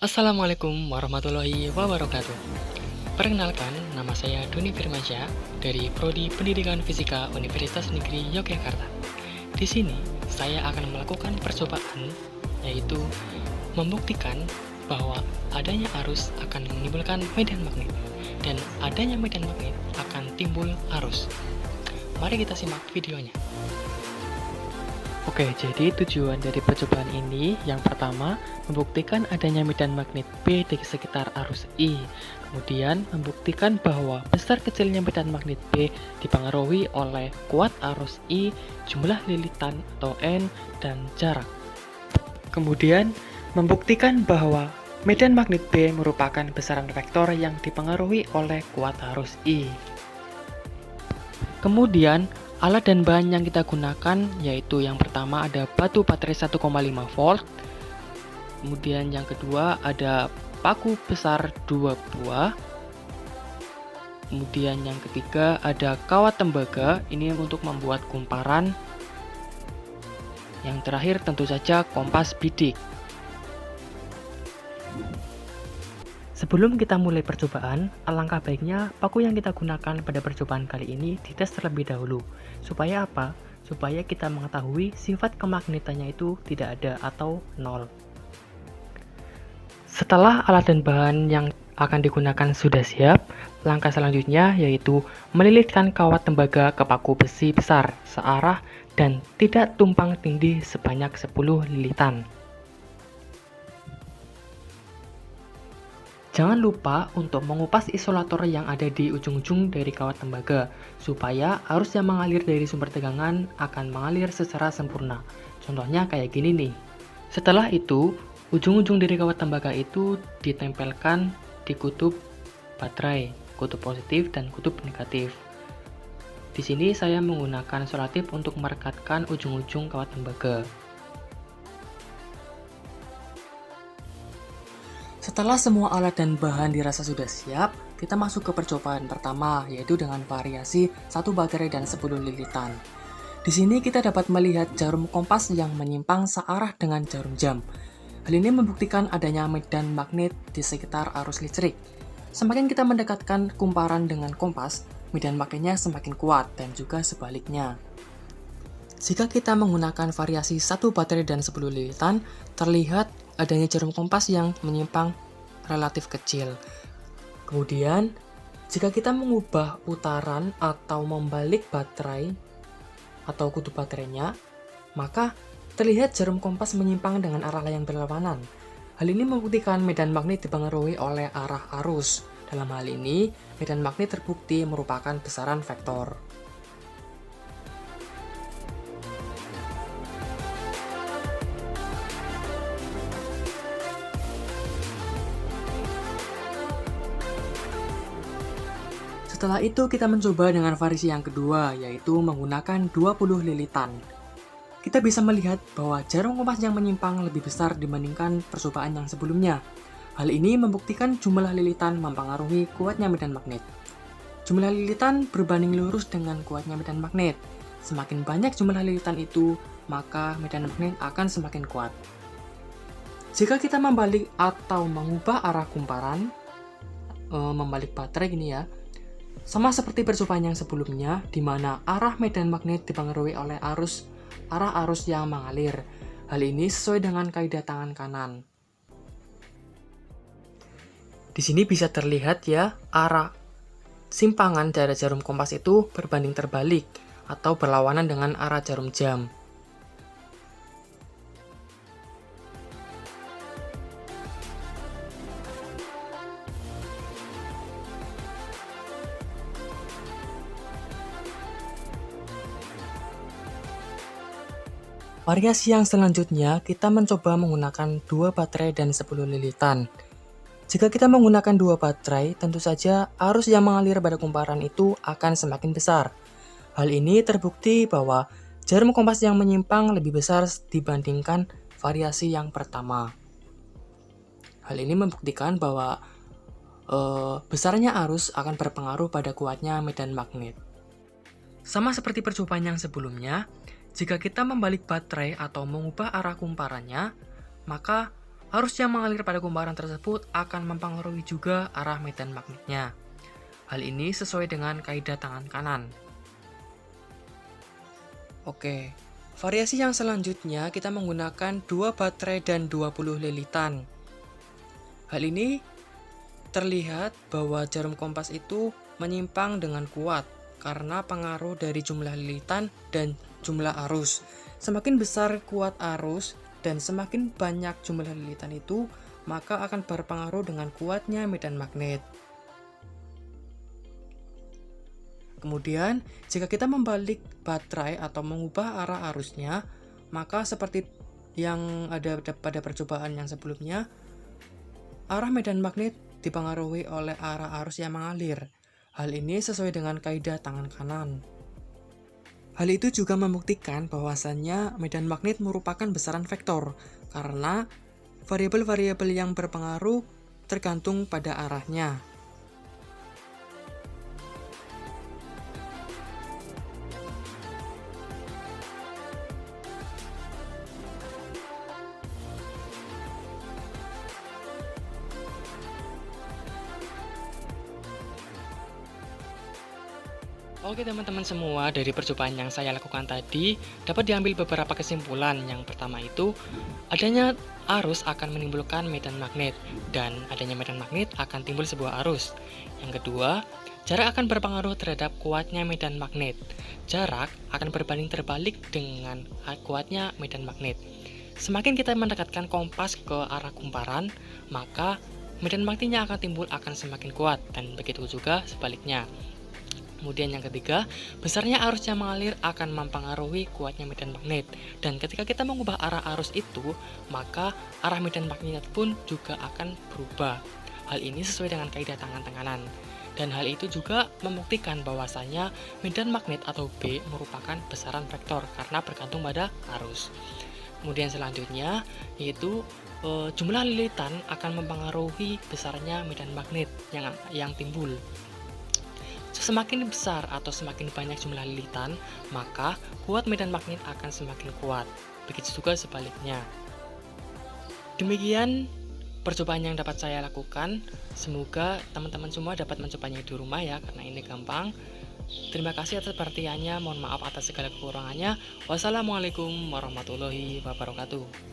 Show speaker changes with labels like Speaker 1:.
Speaker 1: Assalamualaikum warahmatullahi wabarakatuh. Perkenalkan, nama saya Doni Firmansyah dari Prodi Pendidikan Fisika Universitas Negeri Yogyakarta. Di sini, saya akan melakukan percobaan, yaitu membuktikan bahwa adanya arus akan menimbulkan medan magnet, dan adanya medan magnet akan timbul arus. Mari kita simak videonya. Oke, jadi tujuan dari percobaan ini yang pertama, membuktikan adanya medan magnet B di sekitar arus I. Kemudian, membuktikan bahwa besar kecilnya medan magnet B dipengaruhi oleh kuat arus I, jumlah lilitan atau N, dan jarak. Kemudian, membuktikan bahwa medan magnet B merupakan besaran vektor yang dipengaruhi oleh kuat arus I. Kemudian, alat dan bahan yang kita gunakan yaitu yang pertama ada batu baterai 1,5 volt. Kemudian yang kedua ada paku besar 2 buah. Kemudian yang ketiga ada kawat tembaga, ini untuk membuat kumparan. Yang terakhir tentu saja kompas bidik. Sebelum kita mulai percobaan, alangkah baiknya paku yang kita gunakan pada percobaan kali ini dites terlebih dahulu. Supaya apa? Supaya kita mengetahui sifat kemagnetannya itu tidak ada atau nol. Setelah alat dan bahan yang akan digunakan sudah siap, langkah selanjutnya yaitu melilitkan kawat tembaga ke paku besi besar searah dan tidak tumpang tindih sebanyak 10 lilitan. Jangan lupa untuk mengupas isolator yang ada di ujung-ujung dari kawat tembaga, supaya arus yang mengalir dari sumber tegangan akan mengalir secara sempurna. Contohnya kayak gini nih. Setelah itu, ujung-ujung dari kawat tembaga itu ditempelkan di kutub baterai, kutub positif dan kutub negatif. Di sini saya menggunakan selotip untuk merekatkan ujung-ujung kawat tembaga. Setelah semua alat dan bahan dirasa sudah siap, kita masuk ke percobaan pertama, yaitu dengan variasi 1 baterai dan 10 lilitan. Di sini kita dapat melihat jarum kompas yang menyimpang searah dengan jarum jam. Hal ini membuktikan adanya medan magnet di sekitar arus listrik. Semakin kita mendekatkan kumparan dengan kompas, medan magnetnya semakin kuat dan juga sebaliknya. Jika kita menggunakan variasi 1 baterai dan 10 lilitan, terlihat adanya jarum kompas yang menyimpang relatif kecil. Kemudian, jika kita mengubah putaran atau membalik baterai atau kutub baterainya, maka terlihat jarum kompas menyimpang dengan arah yang berlawanan. Hal ini membuktikan medan magnet dipengaruhi oleh arah arus. Dalam hal ini, medan magnet terbukti merupakan besaran vektor. Setelah itu kita mencoba dengan variasi yang kedua, yaitu menggunakan 20 lilitan. Kita bisa melihat bahwa jarum kompas yang menyimpang lebih besar dibandingkan percobaan yang sebelumnya. Hal ini membuktikan jumlah lilitan mempengaruhi kuatnya medan magnet. Jumlah lilitan berbanding lurus dengan kuatnya medan magnet. Semakin banyak jumlah lilitan itu, maka medan magnet akan semakin kuat. Jika kita membalik atau mengubah arah kumparan, membalik baterai gini ya, sama seperti percobaan yang sebelumnya, di mana arah medan magnet dipengaruhi oleh arah arus yang mengalir. Hal ini sesuai dengan kaidah tangan kanan. Di sini bisa terlihat ya, arah simpangan dari jarum kompas itu berbanding terbalik atau berlawanan dengan arah jarum jam. Variasi yang selanjutnya, kita mencoba menggunakan 2 baterai dan 10 lilitan. Jika kita menggunakan 2 baterai, tentu saja arus yang mengalir pada kumparan itu akan semakin besar. Hal ini terbukti bahwa jarum kompas yang menyimpang lebih besar dibandingkan variasi yang pertama. Hal ini membuktikan bahwa besarnya arus akan berpengaruh pada kuatnya medan magnet. Sama seperti percobaan yang sebelumnya, jika kita membalik baterai atau mengubah arah kumparannya, maka Arus yang mengalir pada kumparan tersebut akan mempengaruhi juga arah medan magnetnya. Hal ini sesuai dengan kaidah tangan kanan. Oke, variasi yang selanjutnya kita menggunakan 2 baterai dan 20 lilitan. Hal ini terlihat bahwa jarum kompas itu menyimpang dengan kuat karena pengaruh dari jumlah lilitan dan jumlah arus. Semakin besar kuat arus dan semakin banyak jumlah lilitan itu, maka akan berpengaruh dengan kuatnya medan magnet. Kemudian, jika kita membalik baterai atau mengubah arah arusnya, maka seperti yang ada pada percobaan yang sebelumnya, arah medan magnet dipengaruhi oleh arah arus yang mengalir. Hal ini sesuai dengan kaidah tangan kanan. Hal itu juga membuktikan bahwasannya medan magnet merupakan besaran vektor, karena variabel-variabel yang berpengaruh tergantung pada arahnya. Oke teman-teman semua, dari percobaan yang saya lakukan tadi dapat diambil beberapa kesimpulan. Yang pertama itu, adanya arus akan menimbulkan medan magnet, dan adanya medan magnet akan timbul sebuah arus. Yang kedua, jarak akan berpengaruh terhadap kuatnya medan magnet. Jarak akan berbanding terbalik dengan kuatnya medan magnet. Semakin kita mendekatkan kompas ke arah kumparan, maka medan magnetnya akan timbul akan semakin kuat, dan begitu juga sebaliknya. Kemudian yang ketiga, besarnya arus yang mengalir akan mempengaruhi kuatnya medan magnet. Dan ketika kita mengubah arah arus itu, maka arah medan magnet pun juga akan berubah. Hal ini sesuai dengan kaidah tangan-tanganan. Dan hal itu juga membuktikan bahwasanya medan magnet atau B merupakan besaran vektor karena bergantung pada arus. Kemudian selanjutnya yaitu jumlah lilitan akan mempengaruhi besarnya medan magnet yang timbul. Semakin besar atau semakin banyak jumlah lilitan, maka kuat medan magnet akan semakin kuat. Begitu juga sebaliknya. Demikian percobaan yang dapat saya lakukan. Semoga teman-teman semua dapat mencobanya di rumah ya, karena ini gampang. Terima kasih atas perhatiannya. Mohon maaf atas segala kekurangannya. Wassalamualaikum warahmatullahi wabarakatuh.